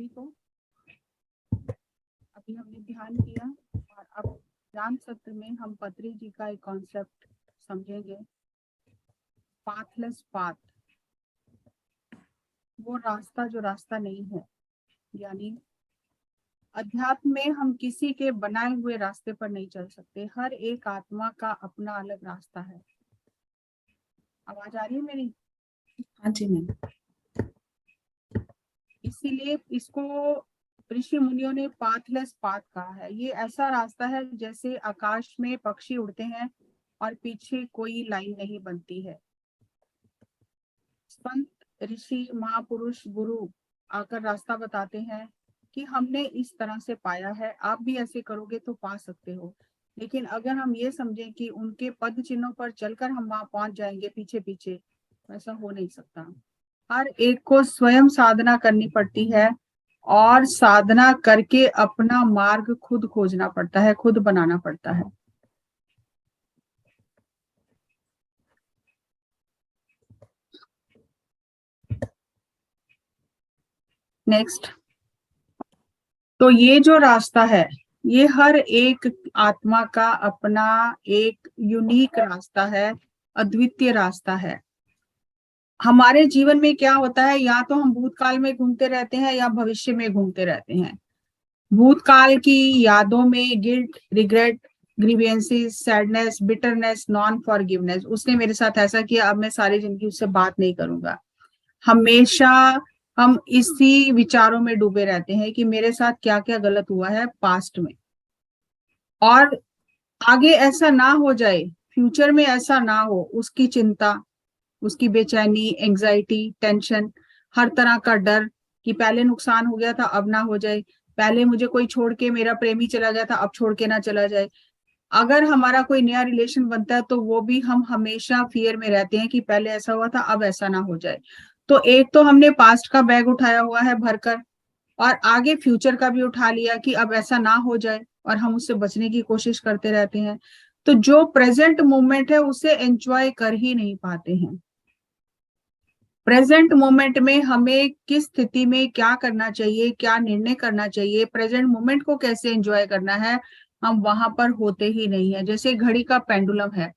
सभी को। अभी हमने ध्यान किया और अब ध्यान सत्र में हम पत्री जी का एक कॉन्सेप्ट समझेंगे, पाथलेस पाथ, वो रास्ता जो रास्ता नहीं है। यानी अध्यात्म में हम किसी के बनाए हुए रास्ते पर नहीं चल सकते, हर एक आत्मा का अपना अलग रास्ता है। आवाज आ रही है मेरी? हाँ जी मैम। इसीलिए इसको ऋषि मुनियों ने पाथलेस पाथ कहा है। ये ऐसा रास्ता है जैसे आकाश में पक्षी उड़ते हैं और पीछे कोई लाइन नहीं बनती है। संत ऋषि महापुरुष गुरु आकर रास्ता बताते हैं कि हमने इस तरह से पाया है, आप भी ऐसे करोगे तो पा सकते हो। लेकिन अगर हम ये समझें कि उनके पद चिन्हों पर चलकर हम वहां पहुंच जाएंगे पीछे पीछे, तो ऐसा हो नहीं सकता। हर एक को स्वयं साधना करनी पड़ती है और साधना करके अपना मार्ग खुद खोजना पड़ता है, खुद बनाना पड़ता है। नेक्स्ट, तो ये जो रास्ता है ये हर एक आत्मा का अपना एक यूनिक रास्ता है, अद्वितीय रास्ता है। हमारे जीवन में क्या होता है, या तो हम भूतकाल में घूमते रहते हैं या भविष्य में घूमते रहते हैं। भूतकाल की यादों में guilt, regret, grievances, sadness, bitterness, non forgiveness, उसने मेरे साथ ऐसा किया, अब मैं सारी जिंदगी उससे बात नहीं करूंगा। हमेशा हम इसी विचारों में डूबे रहते हैं कि मेरे साथ क्या क्या गलत हुआ है पास्ट में, और आगे ऐसा ना हो जाए, फ्यूचर में ऐसा ना हो, उसकी चिंता, उसकी बेचैनी, एंजाइटी, टेंशन, हर तरह का डर कि पहले नुकसान हो गया था अब ना हो जाए, पहले मुझे कोई छोड़ के मेरा प्रेमी चला गया था अब छोड़ के ना चला जाए। अगर हमारा कोई नया रिलेशन बनता है तो वो भी हम हमेशा फियर में रहते हैं कि पहले ऐसा हुआ था अब ऐसा ना हो जाए। तो एक तो हमने पास्ट का बैग उठाया हुआ है भरकर, और आगे फ्यूचर का भी उठा लिया कि अब ऐसा ना हो जाए, और हम उससे बचने की कोशिश करते रहते हैं। तो जो प्रेजेंट मोमेंट है उसे एंजॉय कर ही नहीं पाते हैं। प्रेजेंट मोमेंट में हमें किस स्थिति में क्या करना चाहिए, क्या निर्णय करना चाहिए, प्रेजेंट मोमेंट को कैसे एंजॉय करना है, हम वहां पर होते ही नहीं है। जैसे घड़ी का पेंडुलम है,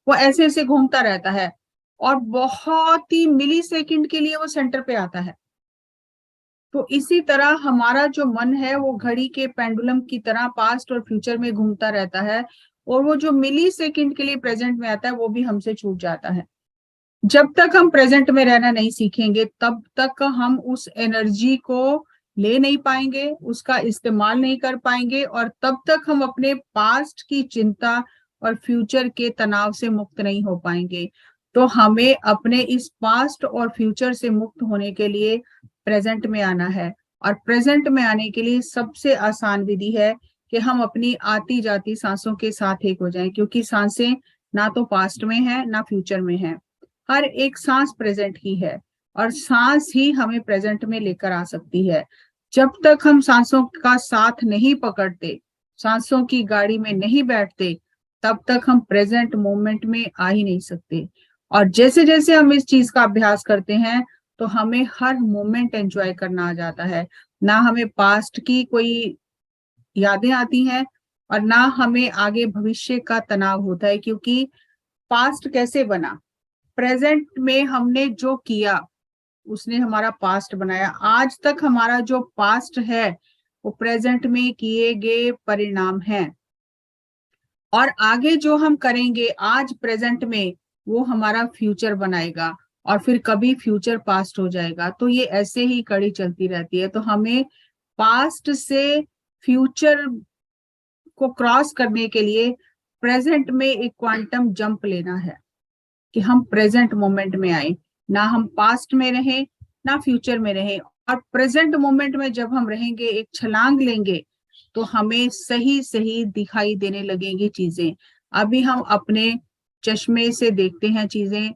वो ऐसे ऐसे घूमता रहता है और बहुत ही मिली सेकेंड के लिए वो सेंटर पे आता है। तो इसी तरह हमारा जो मन है वो घड़ी के पेंडुलम की तरह पास्ट और फ्यूचर में घूमता रहता है, और वो जो मिली सेकेंड के लिए प्रेजेंट में आता है वो भी हमसे छूट जाता है। जब तक हम प्रेजेंट में रहना नहीं सीखेंगे तब तक हम उस एनर्जी को ले नहीं पाएंगे, उसका इस्तेमाल नहीं कर पाएंगे, और तब तक हम अपने पास्ट की चिंता और फ्यूचर के तनाव से मुक्त नहीं हो पाएंगे। तो हमें अपने इस पास्ट और फ्यूचर से मुक्त होने के लिए प्रेजेंट में आना है, और प्रेजेंट में आने के लिए सबसे आसान विधि है कि हम अपनी आती जाती सांसों के साथ एक हो जाएं, क्योंकि सांसें ना तो पास्ट में है ना फ्यूचर में है, हर एक सांस प्रेजेंट ही है, और सांस ही हमें प्रेजेंट में लेकर आ सकती है। जब तक हम सांसों का साथ नहीं पकड़ते, सांसों की गाड़ी में नहीं बैठते, तब तक हम प्रेजेंट मोमेंट में आ ही नहीं सकते। और जैसे जैसे हम इस चीज का अभ्यास करते हैं तो हमें हर मोमेंट एंजॉय करना आ जाता है। ना हमें पास्ट की कोई यादें आती हैं और ना हमें आगे भविष्य का तनाव होता है, क्योंकि पास्ट कैसे बना, प्रेजेंट में हमने जो किया उसने हमारा पास्ट बनाया। आज तक हमारा जो पास्ट है वो प्रेजेंट में किए गए परिणाम हैं, और आगे जो हम करेंगे आज प्रेजेंट में वो हमारा फ्यूचर बनाएगा, और फिर कभी फ्यूचर पास्ट हो जाएगा। तो ये ऐसे ही कड़ी चलती रहती है। तो हमें पास्ट से फ्यूचर को क्रॉस करने के लिए प्रेजेंट में एक क्वांटम जंप लेना है कि हम प्रेजेंट मोमेंट में आए, ना हम पास्ट में रहें ना फ्यूचर में रहें। और प्रेजेंट मोमेंट में जब हम रहेंगे, एक छलांग लेंगे, तो हमें सही सही दिखाई देने लगेंगी चीजें। अभी हम अपने चश्मे से देखते हैं चीजें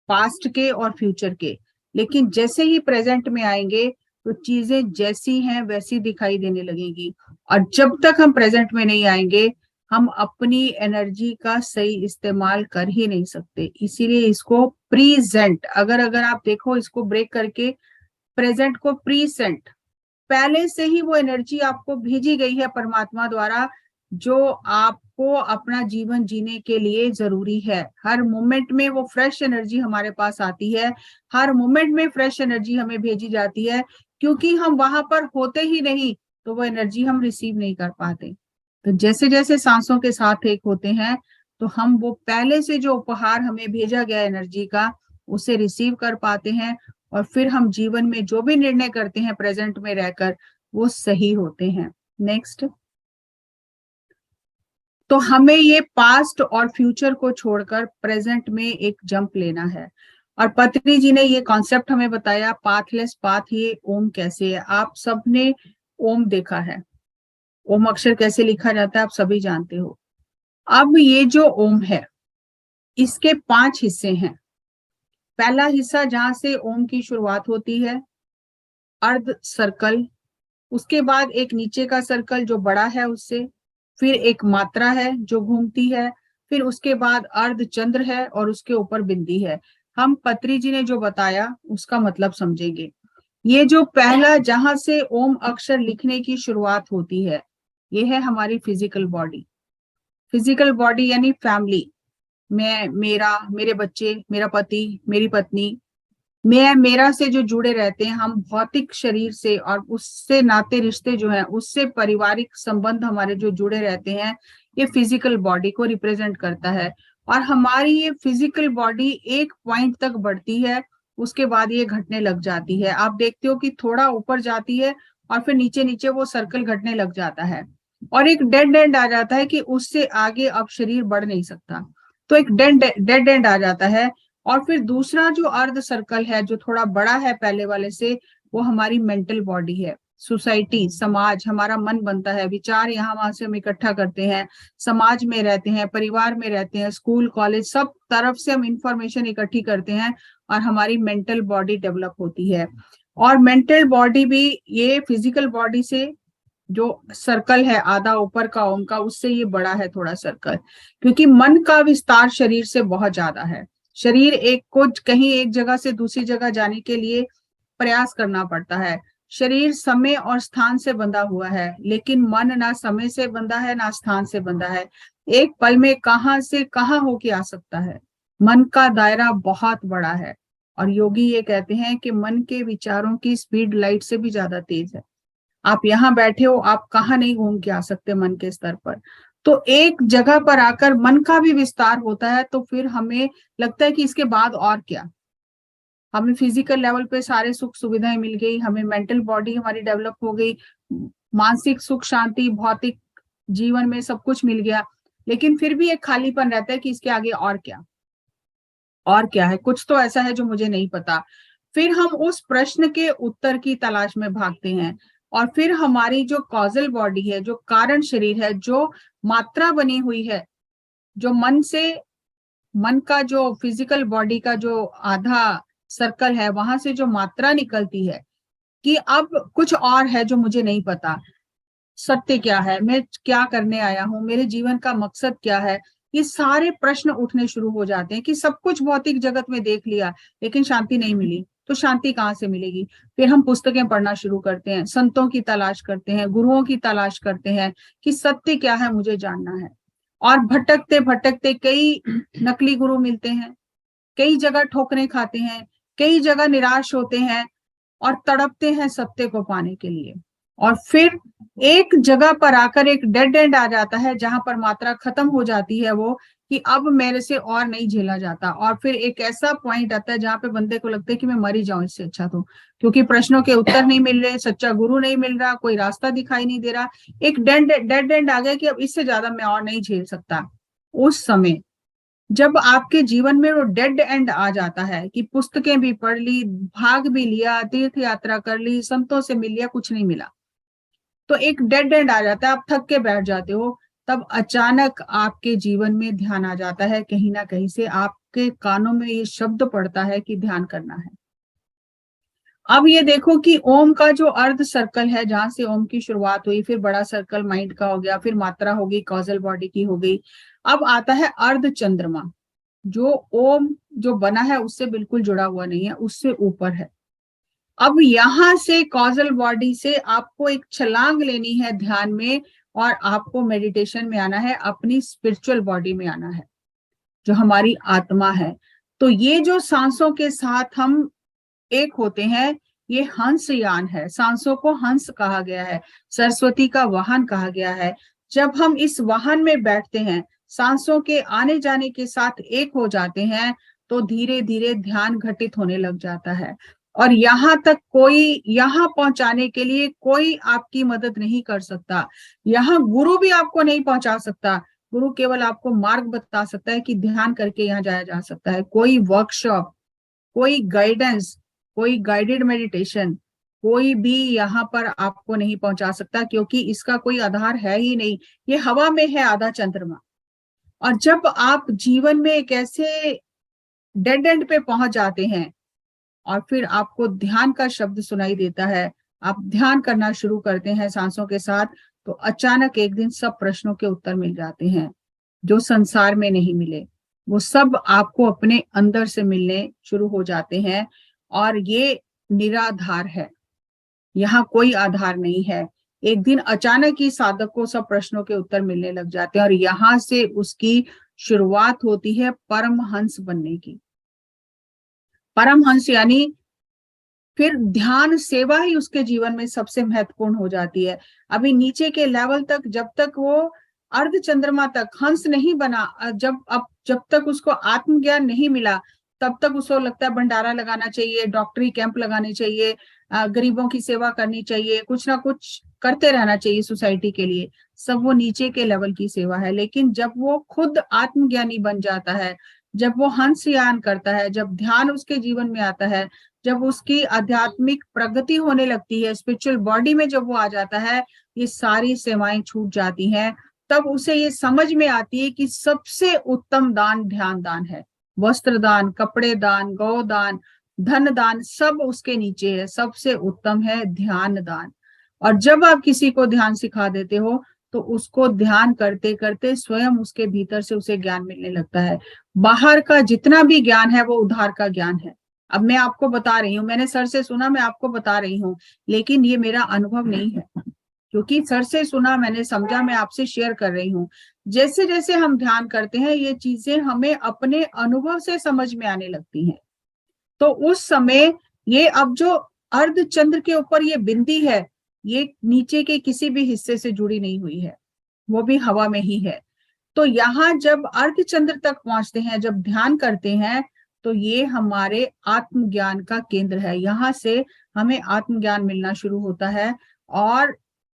पास्ट के और फ्यूचर के, लेकिन जैसे ही प्रेजेंट में आएंगे तो चीजें जैसी हैं वैसी दिखाई देने लगेंगी। और जब तक हम प्रेजेंट में नहीं आएंगे हम अपनी एनर्जी का सही इस्तेमाल कर ही नहीं सकते। इसीलिए इसको प्रीजेंट, अगर अगर आप देखो इसको ब्रेक करके, प्रेजेंट को प्रीसेंट, पहले से ही वो एनर्जी आपको भेजी गई है परमात्मा द्वारा, जो आपको अपना जीवन जीने के लिए जरूरी है। हर मोमेंट में वो फ्रेश एनर्जी हमारे पास आती है, हर मोमेंट में फ्रेश एनर्जी हमें भेजी जाती है, क्योंकि हम वहां पर होते ही नहीं तो वो एनर्जी हम रिसीव नहीं कर पाते। तो जैसे जैसे सांसों के साथ एक होते हैं, तो हम वो पहले से जो उपहार हमें भेजा गया एनर्जी का, उसे रिसीव कर पाते हैं, और फिर हम जीवन में जो भी निर्णय करते हैं प्रेजेंट में रहकर, वो सही होते हैं। नेक्स्ट। तो हमें ये पास्ट और फ्यूचर को छोड़कर प्रेजेंट में एक जंप लेना है। और पत्नी जी ने ये कॉन्सेप्ट हमें बताया, पाथलेस पाथ, ये ओम कैसे है। आप सबने ओम देखा है, ओम अक्षर कैसे लिखा जाता है आप सभी जानते हो। अब ये जो ओम है, इसके 5 हिस्से हैं। पहला हिस्सा जहां से ओम की शुरुआत होती है, अर्ध सर्कल, उसके बाद एक नीचे का सर्कल जो बड़ा है उससे, फिर एक मात्रा है जो घूमती है, फिर उसके बाद अर्ध चंद्र है, और उसके ऊपर बिंदी है। हम पत्री जी ने जो बताया उसका मतलब समझेंगे। ये जो पहला जहां से ओम अक्षर लिखने की शुरुआत होती है, ये है हमारी फिजिकल बॉडी। फिजिकल बॉडी यानी फैमिली, मैं, मेरा, मेरे बच्चे, मेरा पति, मेरी पत्नी, मैं मेरा से जो जुड़े रहते हैं हम भौतिक शरीर से, और उससे नाते रिश्ते जो हैं, उससे पारिवारिक संबंध हमारे जो जुड़े रहते हैं, ये फिजिकल बॉडी को रिप्रेजेंट करता है। और हमारी ये फिजिकल बॉडी एक पॉइंट तक बढ़ती है, उसके बाद ये घटने लग जाती है। आप देखते हो कि थोड़ा ऊपर जाती है और फिर नीचे नीचे वो सर्कल घटने लग जाता है, और एक डेड एंड आ जाता है कि उससे आगे अब शरीर बढ़ नहीं सकता। तो एक डेड एंड आ जाता है। और फिर दूसरा जो अर्ध सर्कल है, जो थोड़ा बड़ा है पहले वाले से, वो हमारी मेंटल बॉडी है। सोसाइटी, समाज, हमारा मन बनता है, विचार यहाँ वहां से हम इकट्ठा करते हैं, समाज में रहते हैं, परिवार में रहते हैं, स्कूल कॉलेज सब तरफ से हम इंफॉर्मेशन इकट्ठी करते हैं, और हमारी मेंटल बॉडी डेवलप होती है। और मेंटल बॉडी भी ये फिजिकल बॉडी से, जो सर्कल है आधा ऊपर का ओम का, उससे ये बड़ा है थोड़ा सर्कल, क्योंकि मन का विस्तार शरीर से बहुत ज्यादा है। शरीर एक को कहीं एक जगह से दूसरी जगह जाने के लिए प्रयास करना पड़ता है। शरीर समय और स्थान से बंधा हुआ है, लेकिन मन ना समय से बंधा है ना स्थान से बंधा है। एक पल में कहां से कहां होके आ सकता है। मन का दायरा बहुत बड़ा है, और योगी ये कहते हैं कि मन के विचारों की स्पीड लाइट से भी ज्यादा तेज है। आप यहाँ बैठे हो, आप कहाँ नहीं घूम के आ सकते मन के स्तर पर। तो एक जगह पर आकर मन का भी विस्तार होता है, तो फिर हमें लगता है कि इसके बाद और क्या। हमें फिजिकल लेवल पे सारे सुख सुविधाएं मिल गई, हमें मेंटल बॉडी हमारी डेवलप हो गई, मानसिक सुख शांति, भौतिक जीवन में सब कुछ मिल गया, लेकिन फिर भी एक खालीपन रहता है कि इसके आगे और क्या, और क्या है, कुछ तो ऐसा है जो मुझे नहीं पता। फिर हम उस प्रश्न के उत्तर की तलाश में भागते हैं, और फिर हमारी जो कॉजल बॉडी है, जो कारण शरीर है, जो मात्रा बनी हुई है, जो मन से, मन का जो फिजिकल बॉडी का जो आधा सर्कल है, वहां से जो मात्रा निकलती है कि अब कुछ और है जो मुझे नहीं पता, सत्य क्या है, मैं क्या करने आया हूँ, मेरे जीवन का मकसद क्या है। ये सारे प्रश्न उठने शुरू हो जाते हैं कि सब कुछ भौतिक जगत में देख लिया, लेकिन शांति नहीं मिली, तो शांति कहाँ से मिलेगी। फिर हम पुस्तकें पढ़ना शुरू करते हैं, संतों की तलाश करते हैं, गुरुओं की तलाश करते हैं कि सत्य क्या है, मुझे जानना है। और भटकते भटकते कई नकली गुरु मिलते हैं, कई जगह ठोकरें खाते हैं, कई जगह निराश होते हैं, और तड़पते हैं सत्य को पाने के लिए। और फिर एक जगह पर आकर एक डेड एंड आ जाता है, जहां पर मात्रा खत्म हो जाती है, वो कि अब मेरे से और नहीं झेला जाता। और फिर एक ऐसा पॉइंट आता है जहां पे बंदे को लगता है कि मैं मर ही जाऊं इससे अच्छा तो, क्योंकि प्रश्नों के उत्तर नहीं मिल रहे, सच्चा गुरु नहीं मिल रहा, कोई रास्ता दिखाई नहीं दे रहा, एक डेड एंड आ गया कि अब इससे ज्यादा मैं और नहीं झेल सकता। उस समय जब आपके जीवन में वो डेड एंड आ जाता है कि पुस्तकें भी पढ़ ली, भाग भी लिया, तीर्थ यात्रा कर ली, संतों से मिल लिया, कुछ नहीं मिला, तो एक डेड एंड आ जाता है, आप थक के बैठ जाते हो। तब अचानक आपके जीवन में ध्यान आ जाता है, कहीं ना कहीं से आपके कानों में ये शब्द पड़ता है कि ध्यान करना है। अब ये देखो कि ओम का जो अर्ध सर्कल है, जहां से ओम की शुरुआत हुई, फिर बड़ा सर्कल माइंड का हो गया, फिर मात्रा होगी कॉजल बॉडी की हो गई, अब आता है अर्ध चंद्रमा, जो ओम जो बना है उससे बिल्कुल जुड़ा हुआ नहीं है, उससे ऊपर है। अब यहाँ से कॉजल बॉडी से आपको एक छलांग लेनी है ध्यान में, और आपको मेडिटेशन में आना है, अपनी स्पिरिचुअल बॉडी में आना है, जो हमारी आत्मा है। तो ये जो सांसों के साथ हम एक होते हैं, ये हंस यान है। सांसों को हंस कहा गया है, सरस्वती का वाहन कहा गया है। जब हम इस वाहन में बैठते हैं, सांसों के आने जाने के साथ एक हो जाते हैं, तो धीरे धीरे ध्यान घटित होने लग जाता है। और यहाँ तक कोई, यहाँ पहुंचाने के लिए कोई आपकी मदद नहीं कर सकता। यहाँ गुरु भी आपको नहीं पहुंचा सकता। गुरु केवल आपको मार्ग बता सकता है कि ध्यान करके यहाँ जाया जा सकता है। कोई वर्कशॉप, कोई गाइडेंस, कोई गाइडेड मेडिटेशन, कोई भी यहाँ पर आपको नहीं पहुंचा सकता, क्योंकि इसका कोई आधार है ही नहीं। ये हवा में है आधा चंद्रमा। और जब आप जीवन में एक ऐसे डेड एंड पे पहुंच जाते हैं, और फिर आपको ध्यान का शब्द सुनाई देता है, आप ध्यान करना शुरू करते हैं सांसों के साथ, तो अचानक एक दिन सब प्रश्नों के उत्तर मिल जाते हैं जो संसार में नहीं मिले। वो सब आपको अपने अंदर से मिलने शुरू हो जाते हैं। और ये निराधार है, यहाँ कोई आधार नहीं है। एक दिन अचानक ही साधक को सब प्रश्नों के उत्तर मिलने लग जाते हैं, और यहाँ से उसकी शुरुआत होती है परमहंस बनने की। परमहंस यानी फिर ध्यान सेवा ही उसके जीवन में सबसे महत्वपूर्ण हो जाती है। अभी नीचे के लेवल तक, जब तक वो अर्ध चंद्रमा तक हंस नहीं बना, जब तक उसको आत्मज्ञान नहीं मिला, तब तक उसको लगता है भंडारा लगाना चाहिए, डॉक्टरी कैंप लगाने चाहिए, गरीबों की सेवा करनी चाहिए, कुछ ना कुछ करते रहना चाहिए सोसाइटी के लिए। सब वो नीचे के लेवल की सेवा है। लेकिन जब वो खुद आत्मज्ञानी बन जाता है, जब वो हंसयान करता है, जब ध्यान उसके जीवन में आता है, जब उसकी आध्यात्मिक प्रगति होने लगती है, स्पिरिचुअल बॉडी में जब वो आ जाता है, ये सारी सेवाएं छूट जाती हैं। तब उसे ये समझ में आती है कि सबसे उत्तम दान ध्यान दान है। वस्त्र दान, कपड़े दान, गौ दान, धन दान, सब उसके नीचे है। सबसे उत्तम है ध्यान दान। और जब आप किसी को ध्यान सिखा देते हो, तो उसको ध्यान करते करते स्वयं उसके भीतर से उसे ज्ञान मिलने लगता है। बाहर का जितना भी ज्ञान है वो उधार का ज्ञान है। अब मैं आपको बता रही हूँ, मैंने सर से सुना, मैं आपको बता रही हूँ, लेकिन ये मेरा अनुभव नहीं है, क्योंकि सर से सुना, मैंने समझा, मैं आपसे शेयर कर रही हूँ। जैसे जैसे हम ध्यान करते हैं, ये चीजें हमें अपने अनुभव से समझ में आने लगती हैं। तो उस समय ये, अब जो अर्ध चंद्र के ऊपर ये बिंदी है, ये नीचे के किसी भी हिस्से से जुड़ी नहीं हुई है, वो भी हवा में ही है। तो यहाँ जब अर्ध चंद्र तक पहुंचते हैं, जब ध्यान करते हैं, तो ये हमारे आत्मज्ञान का केंद्र है। यहाँ से हमें आत्मज्ञान मिलना शुरू होता है, और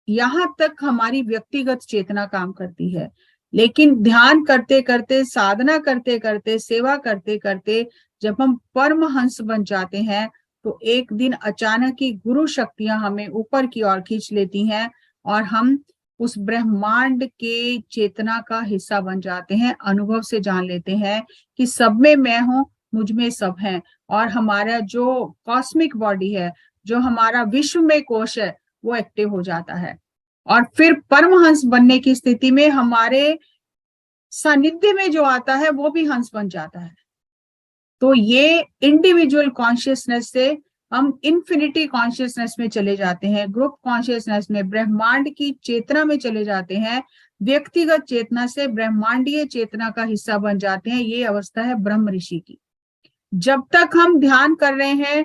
यहाँ तक हमारी व्यक्तिगत चेतना काम करती है। लेकिन ध्यान करते करते, साधना करते करते, सेवा करते करते, जब हम परमहंस बन जाते हैं, तो एक दिन अचानक ही गुरु शक्तियां हमें ऊपर की ओर खींच लेती हैं, और हम उस ब्रह्मांड के चेतना का हिस्सा बन जाते हैं। अनुभव से जान लेते हैं कि सब में मैं हूं, मुझ में सब है। और हमारा जो कॉस्मिक बॉडी है, जो हमारा विश्व में कोश है, वो एक्टिव हो जाता है। और फिर परमहंस बनने की स्थिति में हमारे सानिध्य में जो आता है, वो भी हंस बन जाता है। तो ये इंडिविजुअल कॉन्शियसनेस से हम इन्फिनिटी कॉन्शियसनेस में चले जाते हैं, ग्रुप कॉन्शियसनेस में, ब्रह्मांड की चेतना में चले जाते हैं। व्यक्तिगत चेतना से ब्रह्मांडीय चेतना का हिस्सा बन जाते हैं। ये अवस्था है ब्रह्म ऋषि की। जब तक हम ध्यान कर रहे हैं,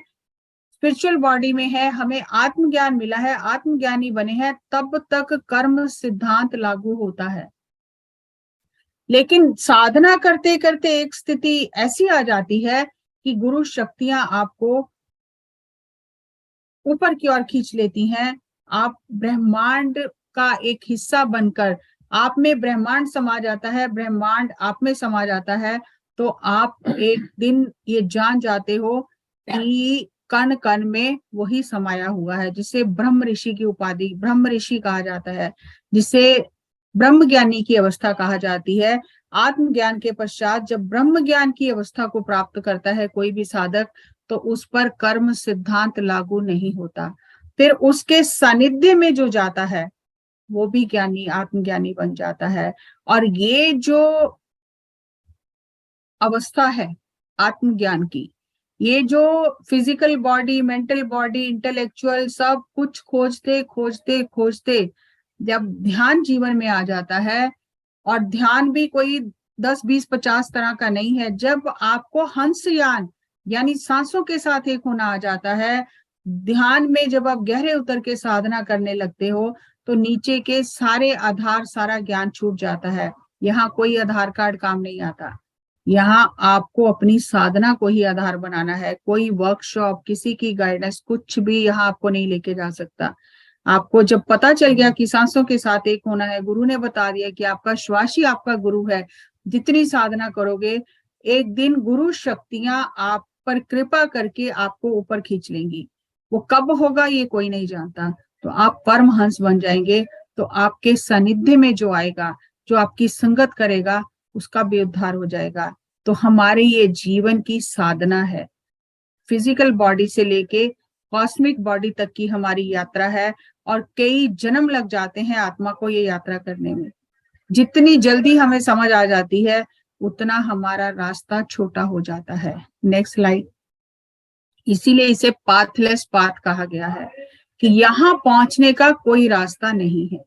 स्पिरिचुअल बॉडी में है, हमें आत्मज्ञान मिला है, आत्मज्ञानी बने हैं, तब तक कर्म सिद्धांत लागू होता है। लेकिन साधना करते करते एक स्थिति ऐसी आ जाती है कि गुरु शक्तियां आपको ऊपर की ओर खींच लेती हैं। आप ब्रह्मांड का एक हिस्सा बनकर, आप में ब्रह्मांड समा जाता है, ब्रह्मांड आप में समा जाता है। तो आप एक दिन ये जान जाते हो कि कण कण में वही समाया हुआ है, जिसे ब्रह्म ऋषि की उपाधि, ब्रह्म ऋषि कहा जाता है, जिसे ब्रह्म ज्ञानी की अवस्था कहा जाती है। आत्मज्ञान के पश्चात जब ब्रह्म ज्ञान की अवस्था को प्राप्त करता है कोई भी साधक, तो उस पर कर्म सिद्धांत लागू नहीं होता। फिर उसके सानिध्य में जो जाता है, वो भी ज्ञानी, आत्मज्ञानी बन जाता है। और ये जो अवस्था है आत्मज्ञान की, ये जो physical body, mental body, intellectual, सब कुछ खोजते खोजते खोजते जब ध्यान जीवन में आ जाता है, और ध्यान भी कोई 10 20 50 तरह का नहीं है, जब आपको हंसयान यानी सांसों के साथ एक होना आ जाता है, ध्यान में जब आप गहरे उतर के साधना करने लगते हो, तो नीचे के सारे आधार, सारा ज्ञान छूट जाता है। यहाँ कोई आधार कार्ड काम नहीं आता। यहाँ आपको अपनी साधना को ही आधार बनाना है। कोई वर्कशॉप, किसी की गाइडेंस, कुछ भी यहाँ आपको नहीं लेके जा सकता। आपको जब पता चल गया कि सांसों के साथ एक होना है, गुरु ने बता दिया कि आपका श्वास ही आपका गुरु है, जितनी साधना करोगे एक दिन गुरु शक्तियां आप पर कृपा करके आपको ऊपर खींच लेंगी। वो कब होगा ये कोई नहीं जानता। तो आप परमहंस बन जाएंगे। तो आपके सानिध्य में जो आएगा, जो आपकी संगत करेगा, उसका भी उद्धार हो जाएगा। तो हमारे ये जीवन की साधना है, फिजिकल बॉडी से लेके कॉस्मिक बॉडी तक की हमारी यात्रा है। और कई जन्म लग जाते हैं आत्मा को ये यात्रा करने में। जितनी जल्दी हमें समझ आ जाती है, उतना हमारा रास्ता छोटा हो जाता है। Next slide. इसीलिए इसे पाथलेस पाथ कहा गया है, कि यहाँ पहुंचने का कोई रास्ता नहीं है,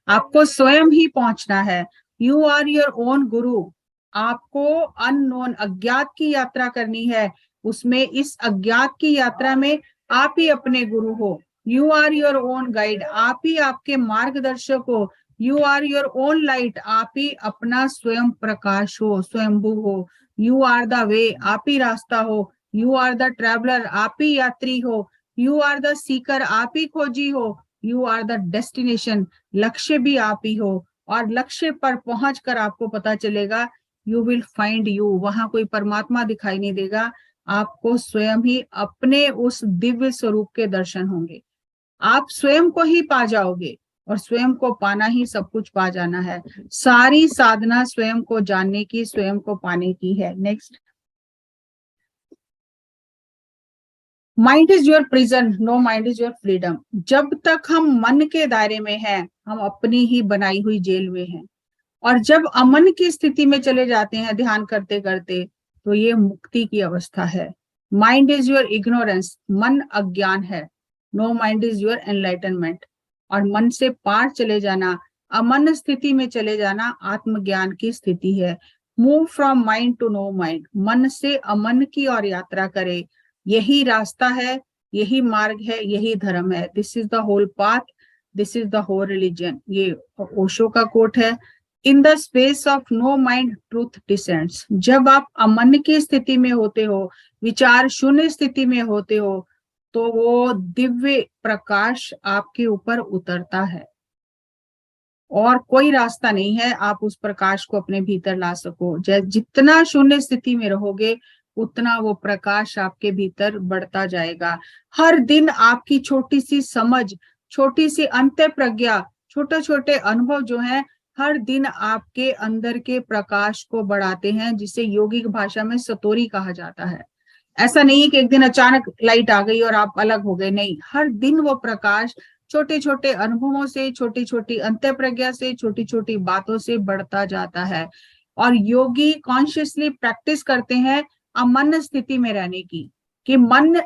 आपको स्वयं ही पहुंचना है। यू आर योर ओन गुरु। आपको अननोन, अज्ञात की यात्रा करनी है। उसमें, इस अज्ञात की यात्रा में आप ही अपने गुरु हो। You are your own guide. आप ही आपके मार्गदर्शक हो। You are your own light. आप ही अपना स्वयं प्रकाश हो, स्वयंभू हो। You are the way. आप ही रास्ता हो। You are the traveller. आप ही यात्री हो। You are the seeker. आप ही खोजी हो। You are the destination. लक्ष्य भी आप ही हो। और लक्ष्य पर पहुंचकर आपको पता चलेगा, यू विल फाइंड यू। वहां कोई परमात्मा दिखाई नहीं देगा, आपको स्वयं ही अपने उस दिव्य स्वरूप के दर्शन होंगे। आप स्वयं को ही पा जाओगे, और स्वयं को पाना ही सब कुछ पा जाना है। सारी साधना स्वयं को जानने की, स्वयं को पाने की है। Next. Mind is your prison, no mind is your freedom. जब तक हम मन के दायरे में हैं, हम अपनी ही बनाई हुई जेल में हैं। और जब अमन की स्थिति में चले जाते हैं ध्यान करते करते, तो ये मुक्ति की अवस्था है। माइंड इज योर इग्नोरेंस, मन अज्ञान है। No mind is your enlightenment. और मन से पार चले जाना, अमन स्थिति में चले जाना, आत्मज्ञान की स्थिति है। Move from mind to no mind. मन से अमन की ओर यात्रा करे। यही रास्ता है, यही मार्ग है, यही धर्म है। This is the whole path, this is the whole religion. ये ओशो का कोट है। In the space of no mind truth descends. जब आप अमन की स्थिति में होते हो, विचार शून्य स्थिति में होते हो, तो वो दिव्य प्रकाश आपके ऊपर उतरता है। और कोई रास्ता नहीं है आप उस प्रकाश को अपने भीतर ला सको। जितना शून्य स्थिति में रहोगे, उतना वो प्रकाश आपके भीतर बढ़ता जाएगा। हर दिन आपकी छोटी सी समझ, छोटी सी अंत्य प्रज्ञा, छोटे छोटे अनुभव जो हैं, हर दिन आपके अंदर के प्रकाश को बढ़ाते हैं, जिसे योगिक भाषा में सतोरी कहा जाता है। ऐसा नहीं है कि एक दिन अचानक लाइट आ गई और आप अलग हो गए, नहीं। हर दिन वो प्रकाश छोटे छोटे अनुभवों से, छोटी छोटी अंतः प्रज्ञा से, छोटी छोटी बातों से बढ़ता जाता है। और योगी कॉन्शियसली प्रैक्टिस करते हैं अमन स्थिति में रहने की, कि मन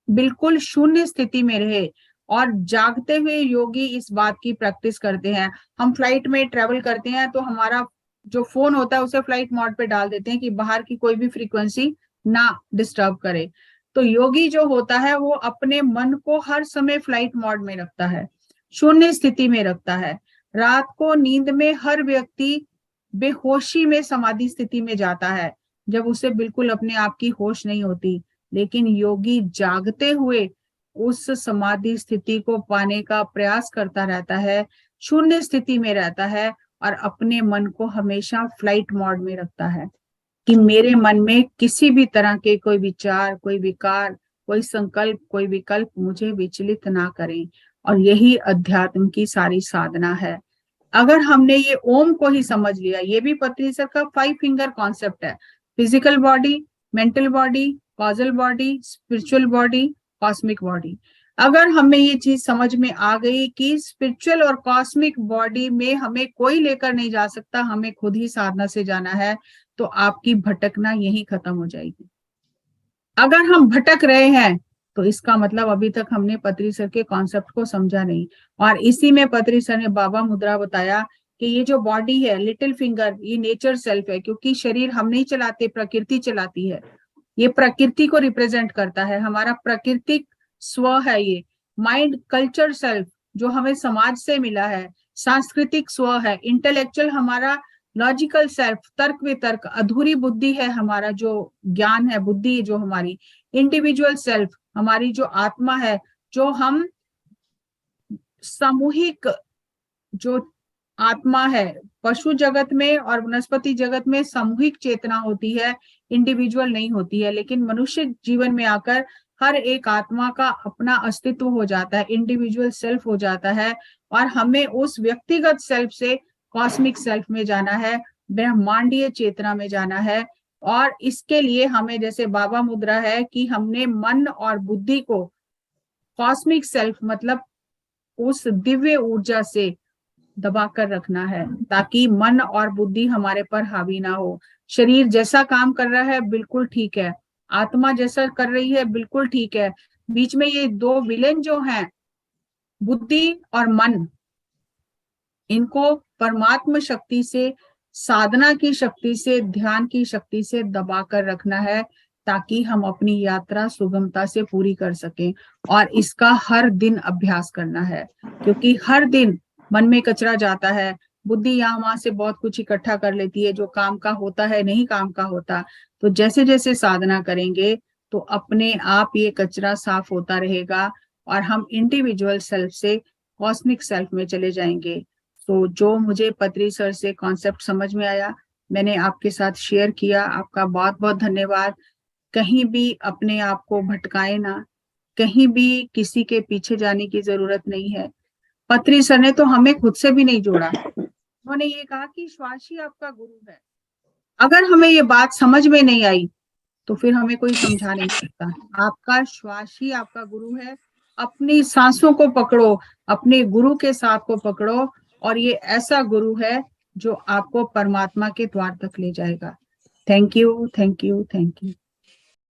बिल्कुल शून्य स्थिति में रहे। और जागते हुए योगी इस बात की प्रैक्टिस करते हैं। हम फ्लाइट में ट्रेवल करते हैं, तो हमारा जो फोन होता है उसे फ्लाइट मोड पे डाल देते हैं, कि बाहर की कोई भी फ्रीक्वेंसी ना डिस्टर्ब करे। तो योगी जो होता है, वो अपने मन को हर समय फ्लाइट मोड में रखता है, शून्य स्थिति में रखता है। रात को नींद में हर व्यक्ति बेहोशी में, समाधि स्थिति में जाता है, जब उसे बिल्कुल अपने आप की होश नहीं होती। लेकिन योगी जागते हुए उस समाधि स्थिति को पाने का प्रयास करता रहता है, शून्य स्थिति में रहता है, और अपने मन को हमेशा फ्लाइट मोड में रखता है, कि मेरे मन में किसी भी तरह के कोई विचार, कोई विकार, कोई संकल्प, कोई विकल्प मुझे विचलित ना करें। और यही अध्यात्म की सारी साधना है। अगर हमने ये ओम को ही समझ लिया, ये भी पतंजलि सर का 5 फिंगर कॉन्सेप्ट है। Physical body, mental body, causal body, spiritual body, cosmic body. अगर हमें ये चीज समझ में आ गई कि स्पिरिचुअल और कॉस्मिक बॉडी में हमें कोई लेकर नहीं जा सकता, हमें खुद ही साधना से जाना है, तो आपकी भटकना यही खत्म हो जाएगी। अगर हम भटक रहे हैं तो इसका मतलब अभी तक हमने पत्री सर के कॉन्सेप्ट को समझा नहीं। और इसी में पत्री सर ने बाबा मुद्रा बताया कि ये जो बॉडी है, लिटिल फिंगर, ये नेचर सेल्फ है, क्योंकि शरीर हम नहीं चलाते, प्रकृति चलाती है। ये प्रकृति को रिप्रेजेंट करता है, हमारा प्राकृतिक स्व है ये। माइंड कल्चर सेल्फ जो हमें समाज से मिला है, सांस्कृतिक स्व है, इंटेलेक्चुअल हमारा लॉजिकल सेल्फ, तर्क वितर्क, अधूरी बुद्धि है हमारा जो ज्ञान है, बुद्धि जो हमारी, इंडिविजुअल सेल्फ हमारी जो आत्मा है, जो हम सामूहिक जो आत्मा है। पशु जगत में और वनस्पति जगत में सामूहिक चेतना होती है, इंडिविजुअल नहीं होती है। लेकिन मनुष्य जीवन में आकर हर एक आत्मा का अपना अस्तित्व हो जाता है, इंडिविजुअल सेल्फ हो जाता है, और हमें उस व्यक्तिगत सेल्फ से कॉस्मिक सेल्फ में जाना है, ब्रह्मांडीय चेतना में जाना है। और इसके लिए हमें, जैसे बाबा मुद्रा है कि हमने मन और बुद्धि को कॉस्मिक सेल्फ मतलब उस दिव्य ऊर्जा से दबा कर रखना है, ताकि मन और बुद्धि हमारे पर हावी ना हो। शरीर जैसा काम कर रहा है बिल्कुल ठीक है, आत्मा जैसा कर रही है बिल्कुल ठीक है, बीच में ये दो विलेन जो हैं, बुद्धि और मन, इनको परमात्म शक्ति से, साधना की शक्ति से, ध्यान की शक्ति से दबा कर रखना है, ताकि हम अपनी यात्रा सुगमता से पूरी कर सकें। और इसका हर दिन अभ्यास करना है, क्योंकि हर दिन मन में कचरा जाता है, बुद्धि यहाँ वहां से बहुत कुछ इकट्ठा कर लेती है, जो काम का होता है नहीं काम का होता। तो जैसे जैसे साधना करेंगे तो अपने आप ये कचरा साफ होता रहेगा, और हम इंडिविजुअल सेल्फ से कॉस्मिक सेल्फ में चले जाएंगे। तो जो मुझे पत्री सर से कॉन्सेप्ट समझ में आया, मैंने आपके साथ शेयर किया। आपका बहुत बहुत धन्यवाद। कहीं भी अपने आप को भटकाए ना, कहीं भी किसी के पीछे जाने की जरूरत नहीं है। पत्री सर ने तो हमें खुद से भी नहीं जोड़ा, उन्होंने ये कहा कि श्वास ही आपका गुरु है। अगर हमें ये बात समझ में नहीं आई तो फिर हमें कोई समझा नहीं सकता। आपका श्वास ही आपका गुरु है। अपनी सांसों को पकड़ो, अपने गुरु के साथ को पकड़ो, और ये ऐसा गुरु है जो आपको परमात्मा के द्वार तक ले जाएगा। Thank you, thank you, thank you.